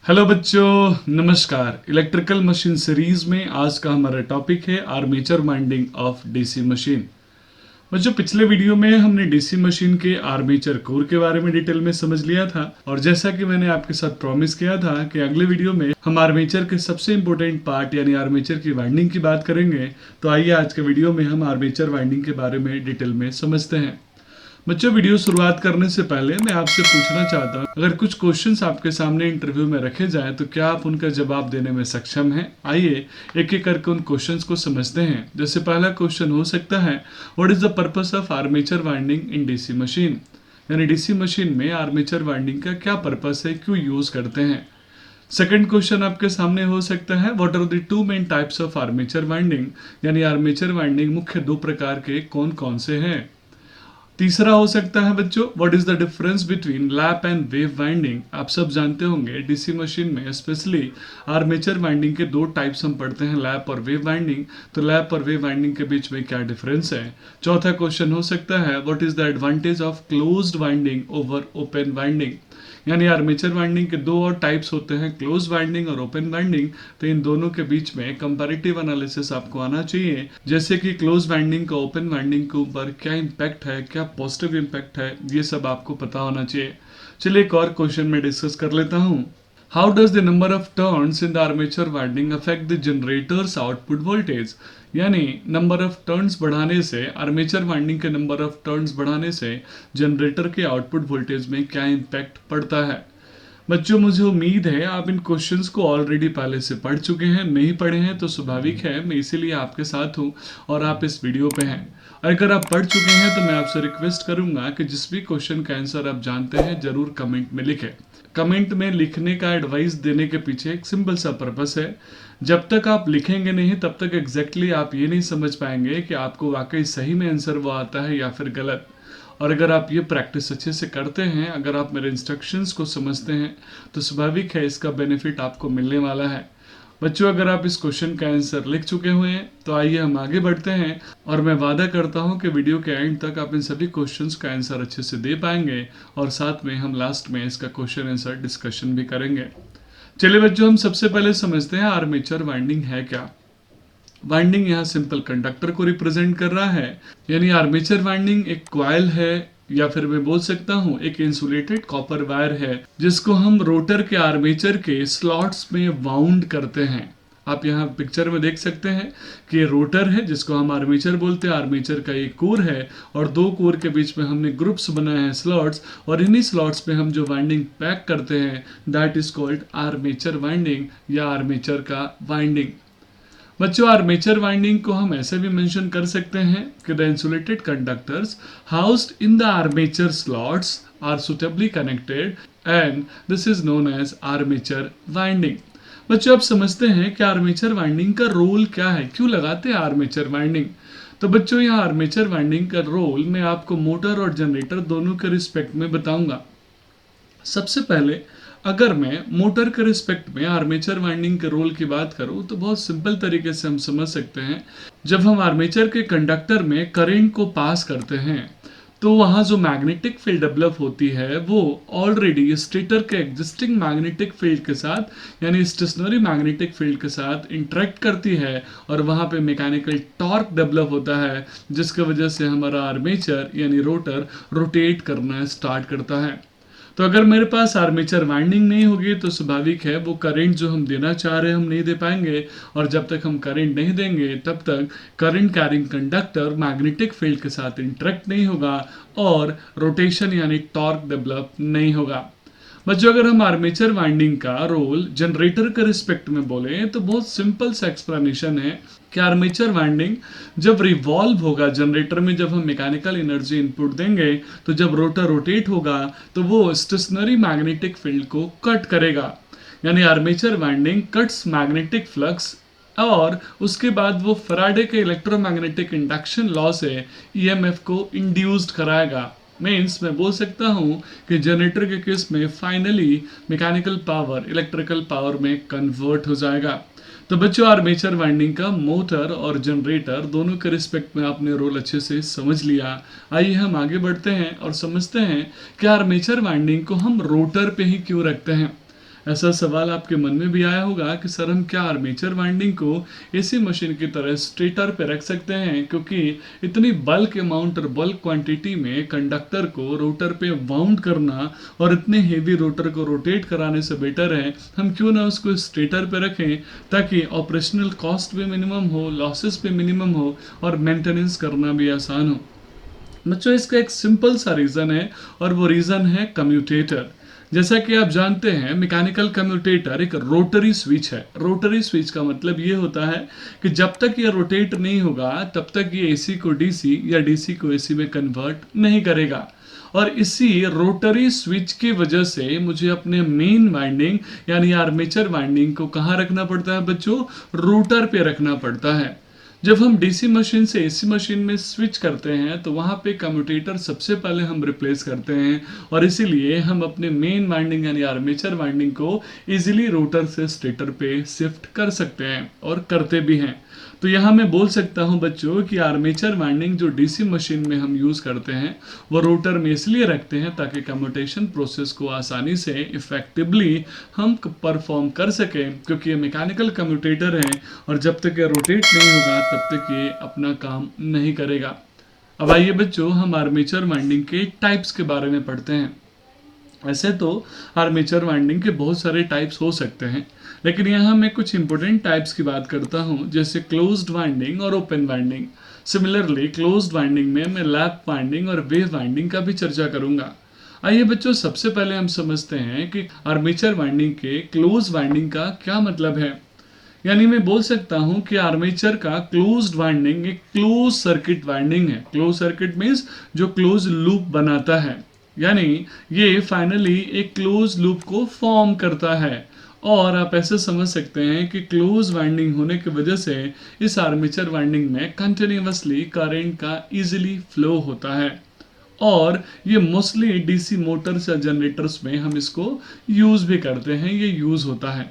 Hello बच्चों, नमस्कार। Electrical machine series में आज का हमारा टॉपिक है armature winding of DC machine. बच्चों, पिछले वीडियो में हमने डीसी मशीन के आर्मेचर कोर के बारे में डिटेल में समझ लिया था और जैसा कि मैंने आपके साथ प्रॉमिस किया था कि अगले वीडियो में हम आर्मेचर के सबसे इंपॉर्टेंट पार्ट यानी आर्मेचर की वाइंडिंग की बात करेंगे। तो आइए आज के वीडियो में हम आर्मेचर वाइंडिंग के बारे में डिटेल में समझते हैं। बच्चों, वीडियो शुरुआत करने से पहले मैं आपसे पूछना चाहता हूँ, अगर कुछ क्वेश्चंस आपके सामने इंटरव्यू में रखे जाएं तो क्या आप उनका जवाब देने में सक्षम हैं? आइए एक एक करके उन क्वेश्चंस को समझते हैं। जैसे पहला क्वेश्चन हो सकता है, what is the purpose of armature winding in DC machine? यानी डीसी मशीन में आर्मेचर वाइंडिंग का क्या पर्पस है, क्यों यूज करते हैं? सेकंड क्वेश्चन आपके सामने हो सकता है, what are the two main types of armature winding? यानी आर्मेचर वाइंडिंग मुख्य दो प्रकार के कौन कौन से हैं? तीसरा हो सकता है बच्चों, what is the difference between lap and wave winding? आप सब जानते होंगे डीसी मशीन में स्पेशली आर्मेचर वाइंडिंग के दो टाइप्स हम पढ़ते हैं, लैप और वेव वाइंडिंग। तो लैप और वेव वाइंडिंग के बीच में क्या डिफरेंस है? चौथा क्वेश्चन हो सकता है, what is the advantage of closed winding over open winding? यानी आर्मेचर वाइंडिंग के दो और टाइप्स होते हैं, क्लोज वाइंडिंग और ओपन वाइंडिंग। तो इन दोनों के बीच में कंपैरेटिव एनालिसिस आपको आना चाहिए, जैसे कि क्लोज वाइंडिंग का ओपन वाइंडिंग के ऊपर क्या इम्पैक्ट है, क्या पॉजिटिव इम्पैक्ट है, ये सब आपको पता होना चाहिए। चलिए एक और क्वेश्चन में डिस्कस कर लेता हूँ। How does the number of turns in the armature winding affect the generator's output voltage? यानी नंबर ऑफ टर्न्स बढ़ाने से, आर्मेचर वाइंडिंग के नंबर ऑफ टर्न्स बढ़ाने से जनरेटर के आउटपुट वोल्टेज में क्या इम्पैक्ट पड़ता है? बच्चों, मुझे उम्मीद है आप इन क्वेश्चंस को ऑलरेडी पहले से पढ़ चुके हैं। नहीं पढ़े हैं तो स्वाभाविक है, मैं इसीलिए आपके साथ हूँ और आप इस वीडियो पे हैं। अगर आप पढ़ चुके हैं तो मैं आपसे रिक्वेस्ट करूंगा कि जिस भी क्वेश्चन का आंसर आप जानते हैं जरूर कमेंट में लिखें। कमेंट में लिखने का एडवाइस देने के पीछे एक सिंपल सा पर्पस है। जब तक आप लिखेंगे नहीं तब तक एग्जैक्टली आप ये नहीं समझ पाएंगे कि आपको वाकई सही में आंसर वो आता है या फिर गलत। और अगर आप ये प्रैक्टिस अच्छे से करते हैं, अगर आप मेरे इंस्ट्रक्शंस को समझते हैं, तो स्वाभाविक है इसका बेनिफिट आपको मिलने वाला है। बच्चों, अगर आप इस क्वेश्चन का आंसर लिख चुके हुए हैं तो आइए हम आगे बढ़ते हैं और मैं वादा करता हूं कि वीडियो के एंड तक आप इन सभी क्वेश्चंस का आंसर अच्छे से दे पाएंगे और साथ में हम लास्ट में इसका क्वेश्चन आंसर डिस्कशन भी करेंगे। चलिए बच्चों, हम सबसे पहले समझते हैं आर्मेचर वाइंडिंग है क्या। वाइंडिंग यहाँ सिंपल कंडक्टर को रिप्रेजेंट कर रहा है। यानी आर्मेचर वाइंडिंग एक कॉइल है या फिर मैं बोल सकता हूँ एक इंसुलेटेड कॉपर वायर है जिसको हम रोटर के आर्मेचर के स्लॉट्स में वाउंड करते हैं। आप यहाँ पिक्चर में देख सकते हैं कि ये रोटर है जिसको हम आर्मेचर बोलते हैं। आर्मेचर का एक कोर है और दो कोर के बीच में हमने ग्रुप्स बनाए हैं, स्लॉट्स, और इन्हीं स्लॉट्स पे हम जो वाइंडिंग पैक करते हैं that is called armature winding या आर्मेचर का वाइंडिंग। बच्चों, आर्मेचर वाइंडिंग को हम ऐसे भी मेंशन कर सकते हैं कि the insulated conductors housed in the armature slots are suitably connected and this is known as armature winding. बच्चों, आप समझते हैं कि आर्मेचर वाइंडिंग का रोल क्या है, क्यों लगाते हैं आर्मेचर वाइंडिंग? तो बच्चों, यहाँ आर्मेचर वाइंडिंग का रोल मैं आपको मोटर और जनरेटर दोनों के रिस्पेक्ट में बताऊंगा। सबसे पहले अगर मैं मोटर के रिस्पेक्ट में आर्मेचर वाइंडिंग के रोल की बात करूं तो बहुत सिंपल तरीके से हम समझ सकते हैं। जब हम आर्मेचर के कंडक्टर में करंट को पास करते हैं तो वहां जो मैग्नेटिक फील्ड डेवलप होती है वो ऑलरेडी स्टेटर के एग्जिस्टिंग मैग्नेटिक फील्ड के साथ यानी स्टेशनरी मैग्नेटिक फील्ड के साथ इंटरेक्ट करती है और वहां पे मैकेनिकल टॉर्क डेवलप होता है जिसकी वजह से हमारा आर्मेचर यानी रोटर रोटेट करना स्टार्ट करता है। तो अगर मेरे पास आर्मेचर वाइंडिंग नहीं होगी तो स्वाभाविक है वो करंट जो हम देना चाह रहे हैं हम नहीं दे पाएंगे और जब तक हम करंट नहीं देंगे तब तक current carrying conductor magnetic field के साथ इंटरेक्ट नहीं होगा और रोटेशन यानी टॉर्क डेवलप नहीं होगा। बच्चों, अगर हम आर्मेचर वाइंडिंग का रोल जनरेटर के रिस्पेक्ट में बोले तो बहुत सिंपल सा एक्सप्लेनेशन है कि आर्मेचर वाइंडिंग जब रिवॉल्व होगा जनरेटर में, जब हम मैकेनिकल एनर्जी इनपुट देंगे तो जब रोटर रोटेट होगा तो वो स्टेशनरी मैग्नेटिक फील्ड को कट करेगा। यानी armature winding cuts magnetic flux और उसके बाद वो फैराडे के इलेक्ट्रोमैग्नेटिक इंडक्शन लॉ से ईएमएफ को इंड्यूस्ड कराएगा। मीन्स मैं बोल सकता हूँ कि जनरेटर के केस में finally mechanical power electrical power में कन्वर्ट हो जाएगा। तो बच्चों, आर्मेचर वाइंडिंग का मोटर और जनरेटर दोनों के रिस्पेक्ट में आपने रोल अच्छे से समझ लिया। आइए हम आगे बढ़ते हैं और समझते हैं कि आर्मेचर वाइंडिंग को हम रोटर पे ही क्यों रखते हैं। ऐसा सवाल आपके मन में भी आया होगा कि सर हम क्या आर्मेचर वाइंडिंग को एसी मशीन की तरह स्टेटर पे रख सकते हैं, क्योंकि इतनी बल्क अमाउंट और बल्क क्वांटिटी में कंडक्टर को रोटर पे वाउंड करना और इतने हेवी रोटर को रोटेट कराने से बेटर है हम क्यों ना उसको स्टेटर पे रखें, ताकि ऑपरेशनल कॉस्ट भी मिनिमम हो, लॉसेस भी मिनिमम हो और मेंटेनेंस करना भी आसान हो। बच्चों इसका एक सिंपल सा रीज़न है और वो रीज़न है कम्यूटेटर। जैसा कि आप जानते हैं मैकेनिकल कम्यूटेटर एक रोटरी स्विच है। रोटरी स्विच का मतलब ये होता है कि जब तक ये रोटेट नहीं होगा तब तक ये एसी को डीसी या डीसी को एसी में कन्वर्ट नहीं करेगा। और इसी रोटरी स्विच की वजह से मुझे अपने मेन वाइंडिंग यानी आर्मेचर वाइंडिंग को कहाँ रखना पड़ता है बच्चों? रोटर पे रखना पड़ता है। जब हम डीसी मशीन से एसी मशीन में स्विच करते हैं तो वहाँ पे कम्यूटेटर सबसे पहले हम रिप्लेस करते हैं, और इसीलिए हम अपने मेन वाइंडिंग यानी आर्मेचर वाइंडिंग को इजीली रोटर से स्टेटर पे शिफ्ट कर सकते हैं और करते भी हैं। तो यहाँ मैं बोल सकता हूँ बच्चों कि आर्मेचर वाइंडिंग जो डीसी मशीन में हम यूज़ करते हैं वो रोटर में इसलिए रखते हैं ताकि कम्यूटेशन प्रोसेस को आसानी से इफेक्टिवली हम परफॉर्म कर सकें, क्योंकि ये मैकेनिकल कम्यूटेटर है और जब तक ये रोटेट नहीं होगा तब तक ये अपना काम नहीं करेगा। अब आइए बच्चों हम आर्मेचर वाइंडिंग के टाइप्स के बारे में पढ़ते हैं। ऐसे तो आर्मेचर वाइंडिंग के बहुत सारे टाइप्स हो सकते हैं, लेकिन यहाँ मैं कुछ इंपॉर्टेंट टाइप्स की बात करता हूँ, जैसे क्लोज्ड वाइंडिंग और open winding. Similarly closed winding में मैं लैप वाइंडिंग और वेव वाइंडिंग का भी चर्चा करूंगा। आइए बच्चों सबसे पहले हम समझते हैं कि आर्मेचर वाइंडिंग के क्लोज वाइंडिंग का क्या मतलब है। यानी मैं बोल सकता हूं कि आर्मेचर का क्लोज्ड वाइंडिंग एक क्लोज सर्किट वाइंडिंग है। क्लोज सर्किट मीन्स जो क्लोज लूप बनाता है, यानी ये फाइनली एक क्लोज लूप को फॉर्म करता है। और आप ऐसे समझ सकते हैं कि क्लोज वाइंडिंग होने की वजह से इस आर्मेचर वाइंडिंग में कंटिन्यूअसली करंट का इजीली फ्लो होता है, और ये मोस्टली डीसी मोटर्स या जनरेटर्स में हम इसको यूज भी करते हैं, ये यूज होता है।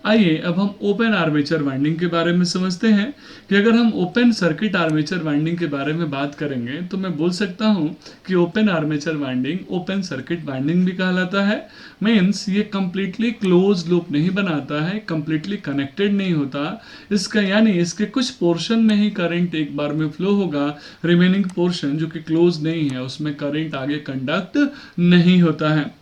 आइए अब हम ओपन आर्मेचर वाइंडिंग के बारे में समझते हैं कि अगर हम ओपन सर्किट आर्मेचर वाइंडिंग के बारे में बात करेंगे तो मैं बोल सकता हूं कि open armature winding open circuit winding भी कहलाता है। मीन्स ये कंप्लीटली क्लोज लूप नहीं बनाता है, कंप्लीटली कनेक्टेड नहीं होता इसका, यानी इसके कुछ पोर्शन में ही करंट एक बार में फ्लो होगा, रिमेनिंग पोर्शन जो कि क्लोज नहीं है उसमें करंट आगे कंडक्ट नहीं होता है।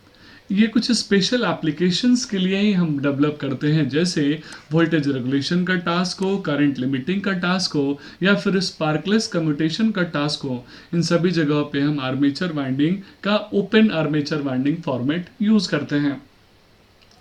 ये कुछ स्पेशल एप्लीकेशंस के लिए ही हम डेवलप करते हैं, जैसे वोल्टेज रेगुलेशन का टास्क हो, करंट लिमिटिंग का टास्क हो, या फिर स्पार्कलेस कम्यूटेशन का टास्क हो। इन सभी जगहों पे हम आर्मेचर वाइंडिंग का open armature winding format use करते हैं।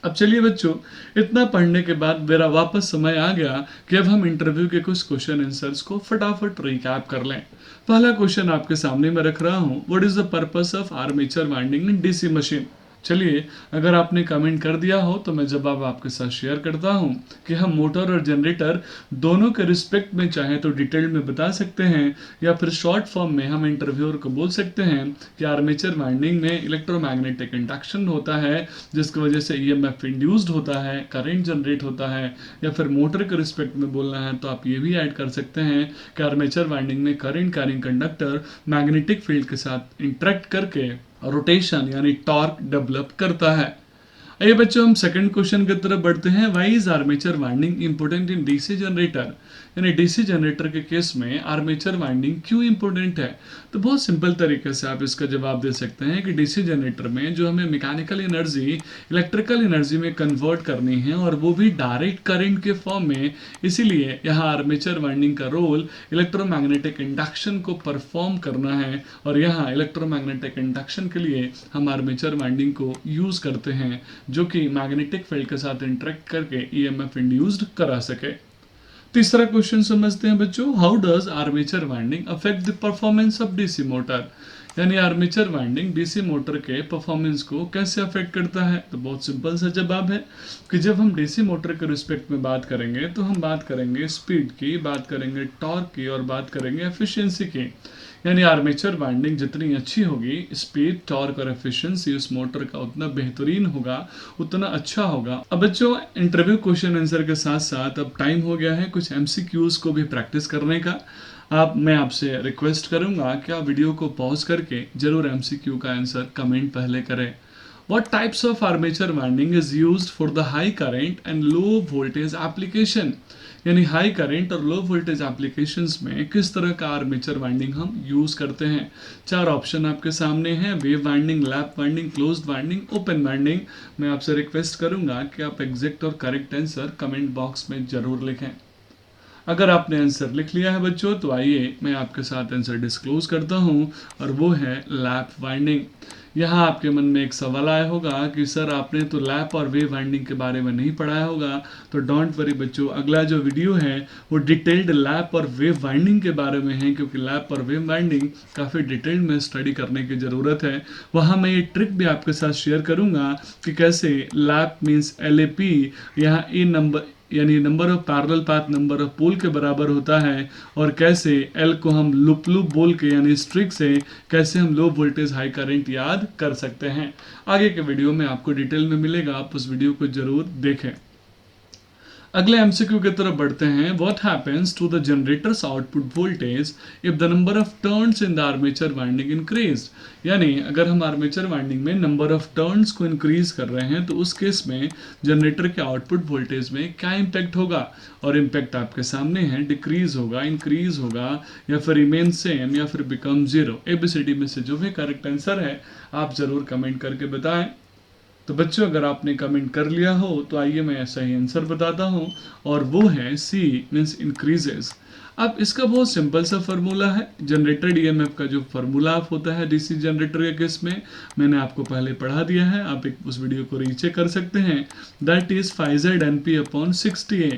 अब चलिए बच्चों इतना पढ़ने के बाद मेरा वापस समय आ गया कि अब हम इंटरव्यू के कुछ क्वेश्चन आंसर्स को फटाफट रिकैप कर लें। पहला क्वेश्चन आपके सामने मैं रख रहा हूँ, what is the purpose of armature winding in DC machine. चलिए अगर आपने कमेंट कर दिया हो तो मैं जवाब आपके साथ शेयर करता हूं कि हम मोटर और जनरेटर दोनों के रिस्पेक्ट में चाहे तो डिटेल में बता सकते हैं, या फिर शॉर्ट फॉर्म में हम इंटरव्यूअर को बोल सकते हैं कि आर्मेचर वाइंडिंग में इलेक्ट्रोमैग्नेटिक इंडक्शन होता है जिसकी वजह से ईएमएफ इंड्यूस्ड होता है, करंट जनरेट होता है। या फिर मोटर के रिस्पेक्ट में बोलना है तो आप ये भी ऐड कर सकते हैं कि आर्मेचर वाइंडिंग में current carrying conductor magnetic field के साथ इंटरेक्ट करके रोटेशन यानी टॉर्क डेवलप करता है। आइए बच्चों हम सेकंड क्वेश्चन की तरफ बढ़ते हैं, why is armature winding important in DC generator. यानी डीसी जनरेटर के केस में आर्मेचर वाइंडिंग क्यों इंपॉर्टेंट है। तो बहुत सिंपल तरीके से आप इसका जवाब दे सकते हैं कि डीसी जनरेटर में जो हमें मैकेनिकल एनर्जी इलेक्ट्रिकल एनर्जी में कन्वर्ट करनी है और वो भी डायरेक्ट करंट के फॉर्म में, इसीलिए यहाँ आर्मेचर वाइंडिंग का रोल इलेक्ट्रोमैग्नेटिक इंडक्शन को परफॉर्म करना है, और यहाँ इलेक्ट्रोमैग्नेटिक इंडक्शन के लिए हम आर्मेचर वाइंडिंग को यूज करते हैं जो कि मैग्नेटिक फील्ड के साथ इंटरेक्ट करके ईएमएफ इंड्यूस्ड करा सके। तीसरा क्वेश्चन समझते हैं बच्चों, how does armature winding affect the performance of DC motor. यानी आर्मेचर वाइंडिंग डीसी मोटर के परफॉर्मेंस को कैसे अफेक्ट करता है। तो बहुत सिंपल सा जवाब है कि जब हम डीसी मोटर के रिस्पेक्ट में बात करेंगे तो हम बात करेंगे स्पीड की, बात करेंगे टॉर्क की और बात करेंगे एफिशिएंसी की। यानी आर्मेचर वाइंडिंग जितनी अच्छी होगी, स्पीड, टॉर्क और एफिशिएंसी उस मोटर का उतना बेहतरीन होगा, उतना अच्छा होगा। अब बच्चों इंटरव्यू क्वेश्चन आंसर के साथ साथ अब टाइम हो गया है कुछ एमसीक्यूज को भी प्रैक्टिस करने का। मैं आपसे रिक्वेस्ट करूंगा कि आप वीडियो को पॉज करके जरूर एमसीक्यू का आंसर कमेंट पहले करें। What types of armature winding is used for the high current and low voltage application? यानी हाई करंट और लो वोल्टेज एप्लीकेशंस में किस तरह का आर्मेचर वाइंडिंग हम यूज करते हैं। 4 ऑप्शन आपके सामने हैं, wave winding, lap winding, closed winding, open winding. मैं आपसे रिक्वेस्ट करूंगा कि आप एग्जैक्ट और करेक्ट आंसर कमेंट बॉक्स में जरूर लिखें। अगर आपने आंसर लिख लिया है बच्चों तो आइए मैं आपके साथ आंसर डिस्क्लोज करता हूं, और वो है लैप वाइंडिंग। यहाँ आपके मन में एक सवाल आया होगा कि सर आपने तो लैप और वेव वाइंडिंग के बारे में नहीं पढ़ाया होगा। तो डोंट वरी बच्चों, अगला जो वीडियो है वो डिटेल्ड लैप और वेव वाइंडिंग के बारे में है, क्योंकि लैप और वेव वाइंडिंग काफ़ी डिटेल्ड में स्टडी करने की ज़रूरत है। वहाँ मैं ये ट्रिक भी आपके साथ शेयर करूँगा कि कैसे लैप मीन्स LAP यहाँ ए नंबर यानी number of parallel path number of pole के बराबर होता है, और कैसे L को हम लूप बोल के यानी स्ट्रिक से कैसे हम लो वोल्टेज हाई करंट याद कर सकते हैं। आगे के वीडियो में आपको डिटेल में मिलेगा, आप उस वीडियो को जरूर देखें। अगले एमसीक्यू की तरफ बढ़ते हैं। What happens to the generator's output voltage if the number of turns in the armature winding increase? यानी अगर हम आर्मेचर वाइंडिंग में नंबर ऑफ टर्न्स को इंक्रीज कर रहे हैं तो उस केस में जनरेटर के आउटपुट वोल्टेज में क्या इम्पैक्ट होगा। और इम्पैक्ट आपके सामने है, डिक्रीज होगा, इंक्रीज होगा, या फिर रिमेन सेम, या फिर बिकम जीरो। ABCD में से जो भी करेक्ट आंसर है आप जरूर कमेंट करके बताएं। तो बच्चों अगर आपने कमेंट कर लिया हो तो आइए मैं ऐसा ही आंसर बताता हूं, और वो है C मीन्स इंक्रीजेस। अब इसका बहुत सिंपल सा फार्मूला है। जनरेटेड EMF का जो फार्मूला होता है DC जनरेटर के केस में मैंने आपको पहले पढ़ा दिया है, आप उस वीडियो को रीचेक कर सकते हैं। That is 5Z NP upon 60A।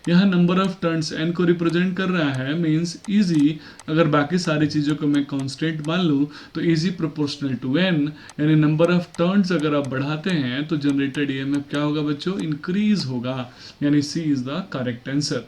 यहाँ नंबर ऑफ टर्न्स N को रिप्रेजेंट कर रहा है, मीन्स इजी। अगर बाकी सारी चीज़ों को मैं कांस्टेंट मान लूँ तो इजी प्रोपोर्शनल टू N, यानी नंबर ऑफ टर्न्स अगर आप बढ़ाते हैं तो जनरेटेड EMF क्या होगा बच्चों, इंक्रीज होगा, यानी C is the correct answer.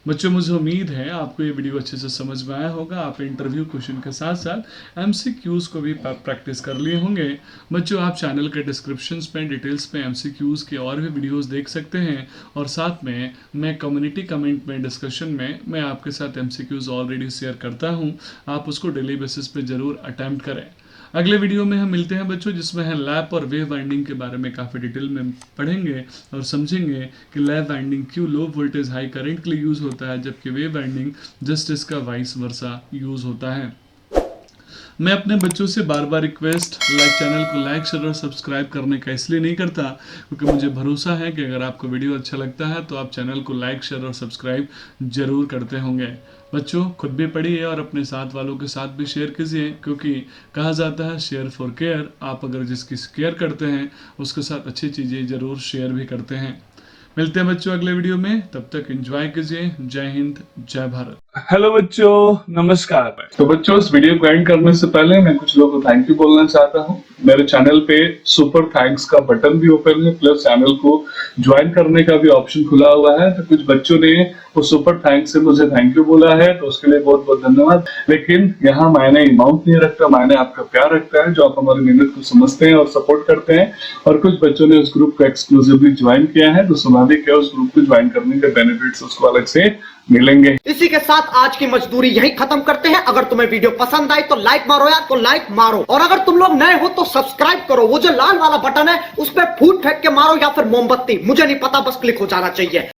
बच्चों मुझे उम्मीद है आपको ये वीडियो अच्छे से समझ में आया होगा। आप इंटरव्यू क्वेश्चन के साथ साथ MCQs को भी प्रैक्टिस कर लिए होंगे। बच्चों आप चैनल के डिस्क्रिप्शंस में डिटेल्स में MCQs के और भी वीडियोस देख सकते हैं, और साथ में मैं कम्युनिटी कमेंट में डिस्कशन में मैं आपके साथ MCQs ऑलरेडी शेयर करता हूँ, आप उसको डेली बेसिस पे जरूर अटेम्प्ट करें। अगले वीडियो में हम मिलते हैं बच्चों, जिसमें है लैप और वेव वाइंडिंग के बारे में काफ़ी डिटेल में पढ़ेंगे और समझेंगे कि लैप वाइंडिंग क्यों लो वोल्टेज हाई करंट के लिए यूज़ होता है, जबकि वेव वाइंडिंग जस्ट इसका वाइस वर्सा यूज़ होता है। मैं अपने बच्चों से बार बार रिक्वेस्ट चैनल को लाइक शेयर और सब्सक्राइब करने का इसलिए नहीं करता क्योंकि मुझे भरोसा है कि अगर आपको वीडियो अच्छा लगता है तो आप चैनल को लाइक शेयर और सब्सक्राइब जरूर करते होंगे। बच्चों खुद भी पढ़िए और अपने साथ वालों के साथ भी शेयर कीजिए, क्योंकि कहा जाता है शेयर फॉर केयर। आप अगर जिसकी केयर करते हैं उसके साथ अच्छी चीज़ें ज़रूर शेयर भी करते हैं। मिलते हैं बच्चों अगले वीडियो में, तब तक एंजॉय कीजिए। जय हिंद, जय भारत। हेलो बच्चों, नमस्कार। तो बच्चों इस वीडियो को एंड करने से पहले मैं कुछ लोगों को थैंक यू बोलना चाहता हूँ। मेरे चैनल पे सुपर थैंक्स का बटन भी ओपन है, प्लस चैनल को ज्वाइन करने का भी ऑप्शन खुला हुआ है। तो कुछ बच्चों ने वो सुपर थैंक्स से मुझे थैंक यू बोला है, तो उसके लिए बहुत बहुत धन्यवाद। लेकिन यहाँ मायने अमाउंट नहीं रखता, मायने आपका प्यार रखता है, जो आप हमारी मेहनत को समझते हैं और सपोर्ट करते हैं। और कुछ बच्चों ने उस ग्रुप को एक्सक्लूसिवली ज्वाइन किया है, तो स्वाभाविक है उस ग्रुप को ज्वाइन करने के बेनिफिट्स उसको अलग से मिलेंगे। इसी के साथ आज की मजदूरी यही खत्म करते हैं। अगर तुम्हें वीडियो पसंद आई तो लाइक मारो यार, तो लाइक मारो, और अगर तुम लोग नए हो तो सब्सक्राइब करो। वो जो लाल वाला बटन है उस पर फूट फेंक के मारो या फिर मोमबत्ती, मुझे नहीं पता, बस क्लिक हो जाना चाहिए।